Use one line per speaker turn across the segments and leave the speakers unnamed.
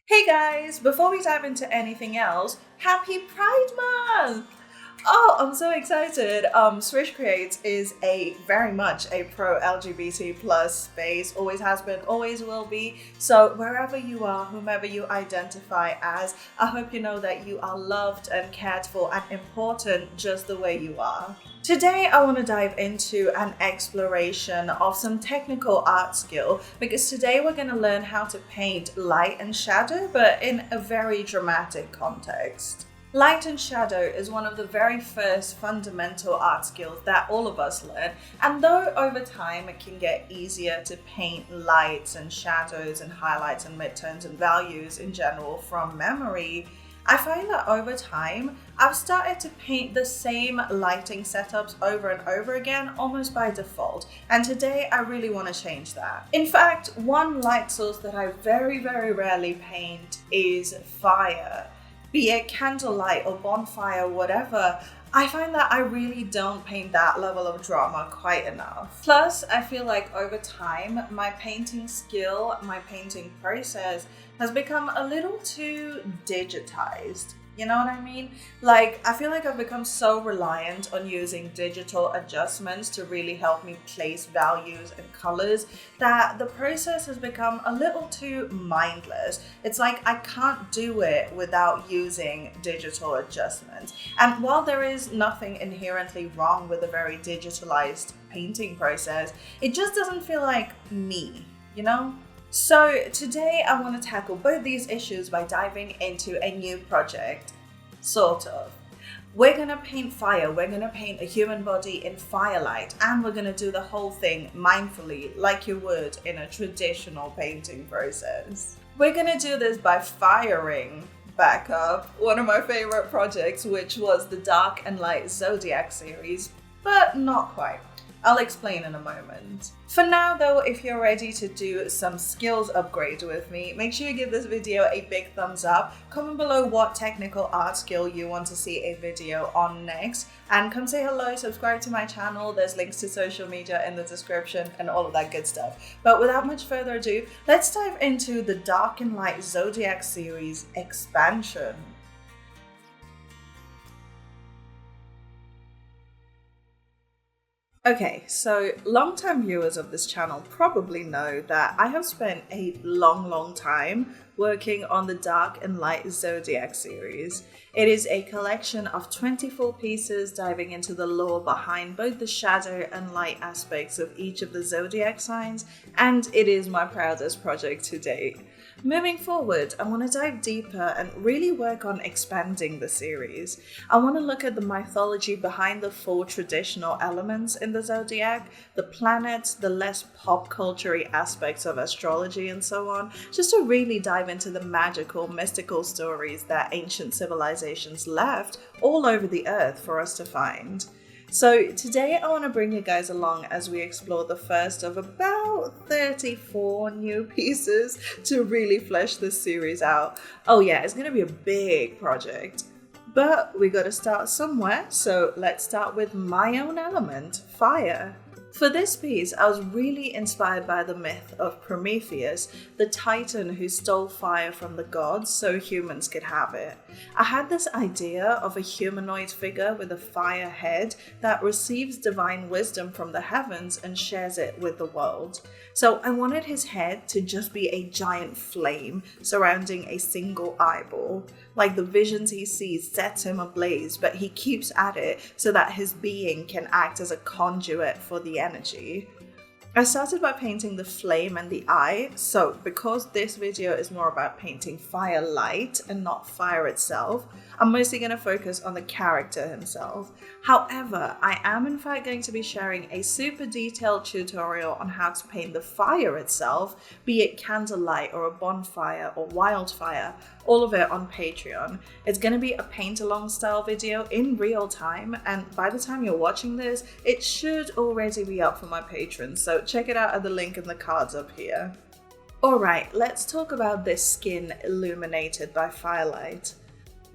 Hey guys, before we dive into anything else, happy Pride Month! Oh, I'm so excited. Srish Creates is a very much a pro LGBT plus space, always has been, always will be. So wherever you are, whomever you identify as, I hope you know that you are loved and cared for and important just the way you are. Today, I want to dive into an exploration of some technical art skill because today we're going to learn how to paint light and shadow, but in a very dramatic context. Light and shadow is one of the very first fundamental art skills that all of us learn, and though over time it can get easier to paint lights and shadows and highlights and midtones and values in general from memory, I find that over time, I've started to paint the same lighting setups over and over again, almost by default. And today, I really want to change that. In fact, one light source that I very, very rarely paint is fire. Be it candlelight or bonfire, whatever, I find that I really don't paint that level of drama quite enough. Plus, I feel like over time, my painting skill, my painting process has become a little too digitized. You know what I mean? Like, I feel like I've become so reliant on using digital adjustments to really help me place values and colors that the process has become a little too mindless. It's like I can't do it without using digital adjustments. And while there is nothing inherently wrong with a very digitalized painting process, it just doesn't feel like me, you know? So today I want to tackle both these issues by diving into a new project, sort of. We're going to paint fire, we're going to paint a human body in firelight, and we're going to do the whole thing mindfully like you would in a traditional painting process. We're going to do this by firing back up one of my favorite projects, which was the Dark and Light Zodiac series, but not quite. I'll explain in a moment. For now though, if you're ready to do some skills upgrade with me, make sure you give this video a big thumbs up, comment below what technical art skill you want to see a video on next, and come say hello, subscribe to my channel, there's links to social media in the description and all of that good stuff. But without much further ado, let's dive into the Dark and Light Zodiac series expansion. Okay, so long-time viewers of this channel probably know that I have spent a long time working on the Dark and Light Zodiac series. It is a collection of 24 pieces diving into the lore behind both the shadow and light aspects of each of the zodiac signs, and it is my proudest project to date. Moving forward, I want to dive deeper and really work on expanding the series. I want to look at the mythology behind the 4 traditional elements in the zodiac, the planets, the less pop culture-y aspects of astrology and so on, just to really dive into the magical, mystical stories that ancient civilizations left all over the earth for us to find. So today I want to bring you guys along as we explore the first of about 34 new pieces to really flesh this series out. Oh yeah, it's going to be a big project. But we got to start somewhere, so let's start with my own element, fire. For this piece, I was really inspired by the myth of Prometheus, the titan who stole fire from the gods so humans could have it. I had this idea of a humanoid figure with a fire head that receives divine wisdom from the heavens and shares it with the world. So I wanted his head to just be a giant flame surrounding a single eyeball. Like the visions he sees sets him ablaze, but he keeps at it so that his being can act as a conduit for the energy. I started by painting the flame and the eye, so because this video is more about painting fire light and not fire itself, I'm mostly going to focus on the character himself. However, I am in fact going to be sharing a super detailed tutorial on how to paint the fire itself, be it candlelight or a bonfire or wildfire, all of it on Patreon. It's going to be a paint-along style video in real time, and by the time you're watching this, it should already be up for my patrons, so check it out at the link in the cards up here. Alright, let's talk about this skin illuminated by firelight.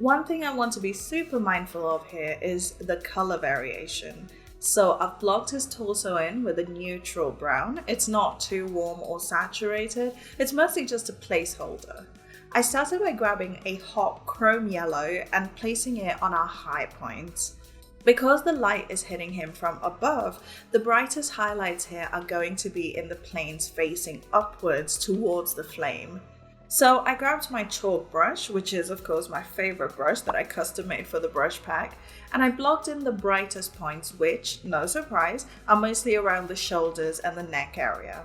One thing I want to be super mindful of here is the color variation. So I've blocked his torso in with a neutral brown. It's not too warm or saturated. It's mostly just a placeholder. I started by grabbing a hot chrome yellow and placing it on our high points. Because the light is hitting him from above, the brightest highlights here are going to be in the planes facing upwards towards the flame. So I grabbed my chalk brush, which is of course my favorite brush that I custom made for the brush pack, and I blocked in the brightest points, which, no surprise, are mostly around the shoulders and the neck area.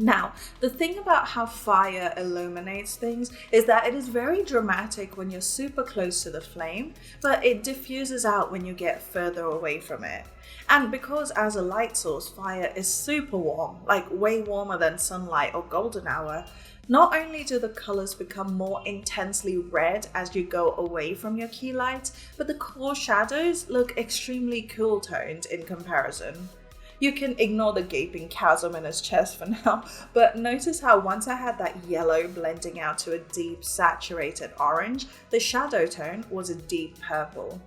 Now, the thing about how fire illuminates things is that it is very dramatic when you're super close to the flame, but it diffuses out when you get further away from it. And because as a light source, fire is super warm, like way warmer than sunlight or golden hour, not only do the colors become more intensely red as you go away from your key lights, but the core shadows look extremely cool toned in comparison. You can ignore the gaping chasm in his chest for now, but notice how once I had that yellow blending out to a deep saturated orange, the shadow tone was a deep purple.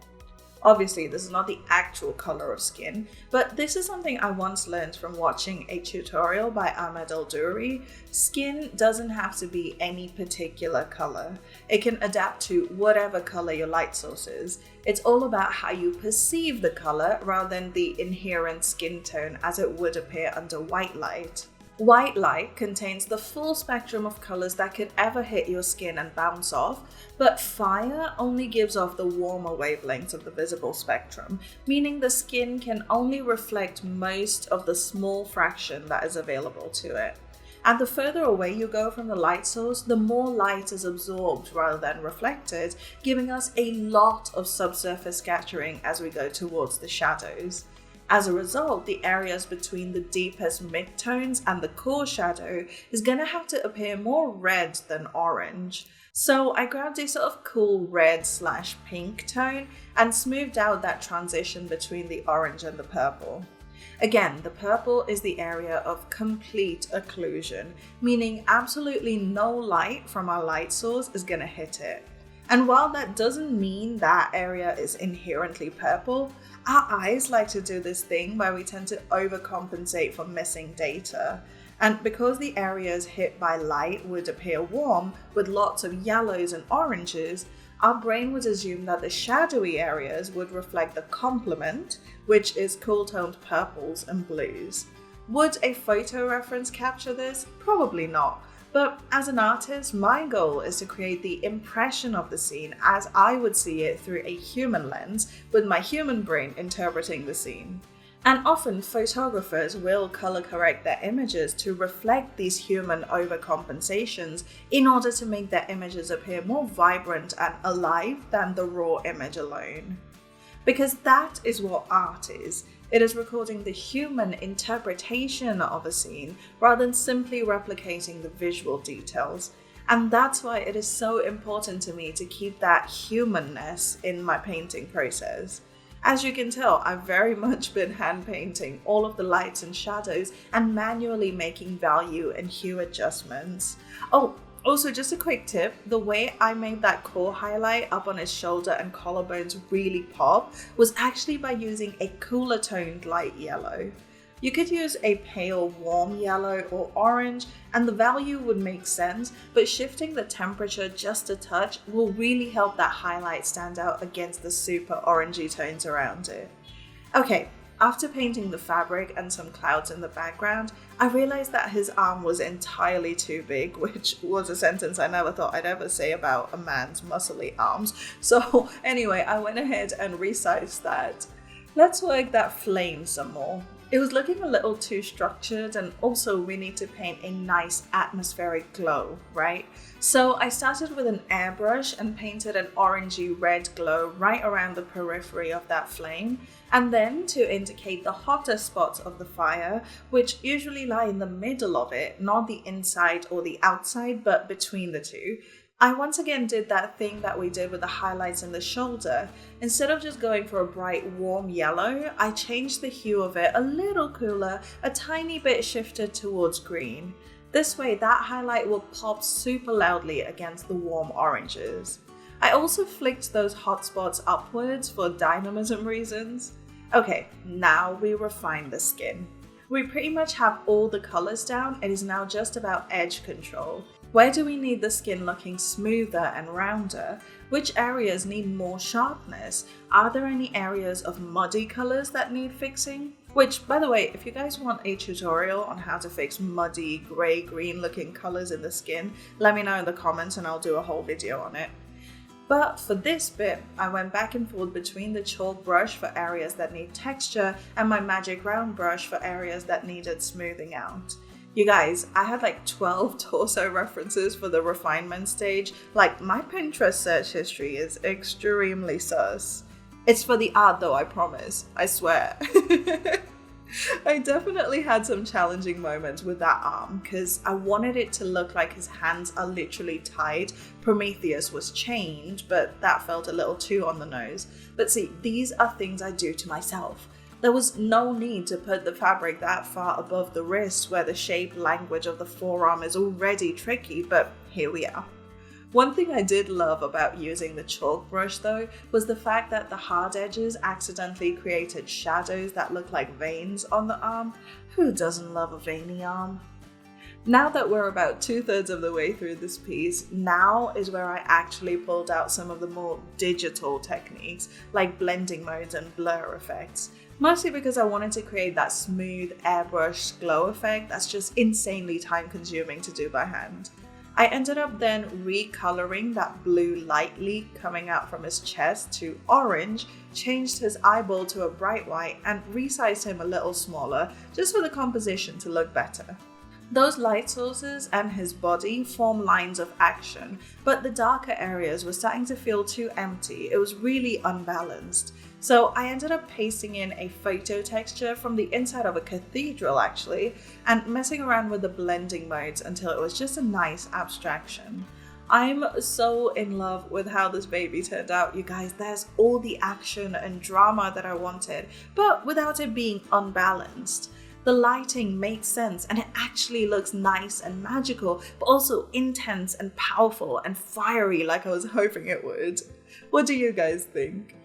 Obviously, this is not the actual color of skin, but this is something I once learned from watching a tutorial by Ahmed Al-Duri. Skin doesn't have to be any particular color. It can adapt to whatever color your light source is. It's all about how you perceive the color rather than the inherent skin tone as it would appear under white light. White light contains the full spectrum of colors that could ever hit your skin and bounce off, but fire only gives off the warmer wavelengths of the visible spectrum, meaning the skin can only reflect most of the small fraction that is available to it. And the further away you go from the light source, the more light is absorbed rather than reflected, giving us a lot of subsurface scattering as we go towards the shadows. As a result, the areas between the deepest midtones and the core shadow is going to have to appear more red than orange. So I grabbed a sort of cool red/pink tone and smoothed out that transition between the orange and the purple. Again, the purple is the area of complete occlusion, meaning absolutely no light from our light source is going to hit it. And while that doesn't mean that area is inherently purple, our eyes like to do this thing where we tend to overcompensate for missing data. And because the areas hit by light would appear warm with lots of yellows and oranges, our brain would assume that the shadowy areas would reflect the complement, which is cool-toned purples and blues. Would a photo reference capture this? Probably not. But as an artist, my goal is to create the impression of the scene as I would see it through a human lens, with my human brain interpreting the scene. And often photographers will color correct their images to reflect these human overcompensations in order to make their images appear more vibrant and alive than the raw image alone. Because that is what art is. It is recording the human interpretation of a scene rather than simply replicating the visual details. And that's why it is so important to me to keep that humanness in my painting process. As you can tell, I've very much been hand painting all of the lights and shadows and manually making value and hue adjustments. Oh, also just a quick tip, the way I made that core highlight up on his shoulder and collarbones really pop was actually by using a cooler toned light yellow. You could use a pale warm yellow or orange and the value would make sense, but shifting the temperature just a touch will really help that highlight stand out against the super orangey tones around it. Okay, after painting the fabric and some clouds in the background, I realized that his arm was entirely too big, which was a sentence I never thought I'd ever say about a man's muscly arms. So anyway, I went ahead and resized that. Let's work that flame some more. It was looking a little too structured, and also we need to paint a nice atmospheric glow, right? So I started with an airbrush and painted an orangey red glow right around the periphery of that flame. And then to indicate the hotter spots of the fire, which usually lie in the middle of it, not the inside or the outside, but between the two, I once again did that thing that we did with the highlights in the shoulder. Instead of just going for a bright warm yellow, I changed the hue of it a little cooler, a tiny bit shifted towards green. This way that highlight will pop super loudly against the warm oranges. I also flicked those hot spots upwards for dynamism reasons. Okay, now we refine the skin. We pretty much have all the colors down, it is now just about edge control. Where do we need the skin looking smoother and rounder? Which areas need more sharpness? Are there any areas of muddy colors that need fixing? Which, by the way, if you guys want a tutorial on how to fix muddy, gray-green looking colors in the skin, let me know in the comments and I'll do a whole video on it. But for this bit, I went back and forth between the chalk brush for areas that need texture and my magic round brush for areas that needed smoothing out. You guys, I had like 12 torso references for the refinement stage. Like, my Pinterest search history is extremely sus. It's for the art though, I promise. I swear. I definitely had some challenging moments with that arm because I wanted it to look like his hands are literally tied. Prometheus was chained, but that felt a little too on the nose. But see, these are things I do to myself. There was no need to put the fabric that far above the wrist where the shape language of the forearm is already tricky, but here we are. One thing I did love about using the chalk brush though was the fact that the hard edges accidentally created shadows that look like veins on the arm. Who doesn't love a veiny arm? Now that we're about 2/3 of the way through this piece, now is where I actually pulled out some of the more digital techniques like blending modes and blur effects. Mostly because I wanted to create that smooth airbrush glow effect that's just insanely time consuming to do by hand. I ended up then recoloring that blue lightly coming out from his chest to orange, changed his eyeball to a bright white and resized him a little smaller just for the composition to look better. Those light sources and his body form lines of action, but the darker areas were starting to feel too empty. It was really unbalanced. So I ended up pasting in a photo texture from the inside of a cathedral actually, and messing around with the blending modes until it was just a nice abstraction. I'm so in love with how this baby turned out, you guys. There's all the action and drama that I wanted, but without it being unbalanced. The lighting makes sense and it actually looks nice and magical, but also intense and powerful and fiery like I was hoping it would. What do you guys think?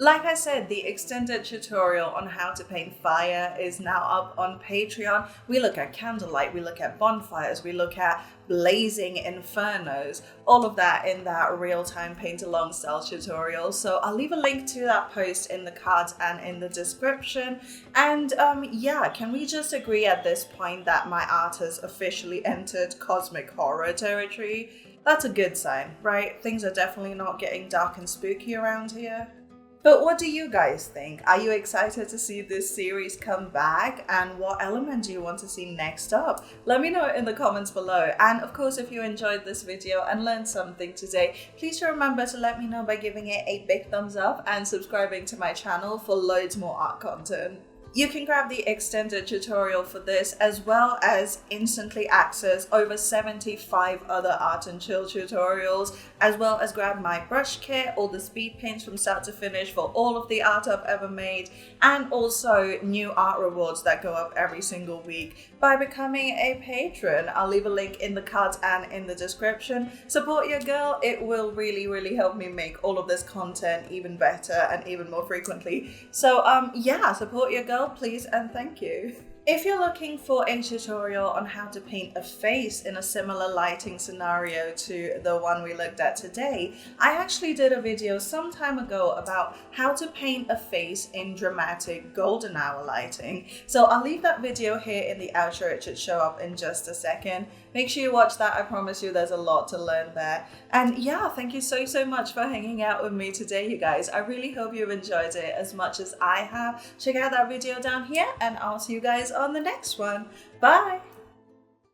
Like I said, the extended tutorial on how to paint fire is now up on Patreon. We look at candlelight, we look at bonfires, we look at blazing infernos, all of that in that real-time paint-along style tutorial. So I'll leave a link to that post in the cards and in the description. And yeah, can we just agree at this point that my art has officially entered cosmic horror territory? That's a good sign, right? Things are definitely not getting dark and spooky around here. But what do you guys think? Are you excited to see this series come back? And what element do you want to see next up? Let me know in the comments below. And of course, if you enjoyed this video and learned something today, please remember to let me know by giving it a big thumbs up and subscribing to my channel for loads more art content. You can grab the extended tutorial for this as well as instantly access over 75 other art and chill tutorials, as well as grab my brush kit, all the speed paints from start to finish for all of the art I've ever made, and also new art rewards that go up every single week by becoming a patron. I'll leave a link in the cards and in the description. Support your girl. It will really help me make all of this content even better and even more frequently. So yeah, support your girl, please and thank you. If you're looking for a tutorial on how to paint a face in a similar lighting scenario to the one we looked at today, I actually did a video some time ago about how to paint a face in dramatic golden hour lighting. So I'll leave that video here in the outro. It should show up in just a second. Make sure you watch that. I promise you there's a lot to learn there. And yeah, thank you so much for hanging out with me today, you guys. I really hope you enjoyed it as much as I have. Check out that video down here and I'll see you guys on the next one. Bye!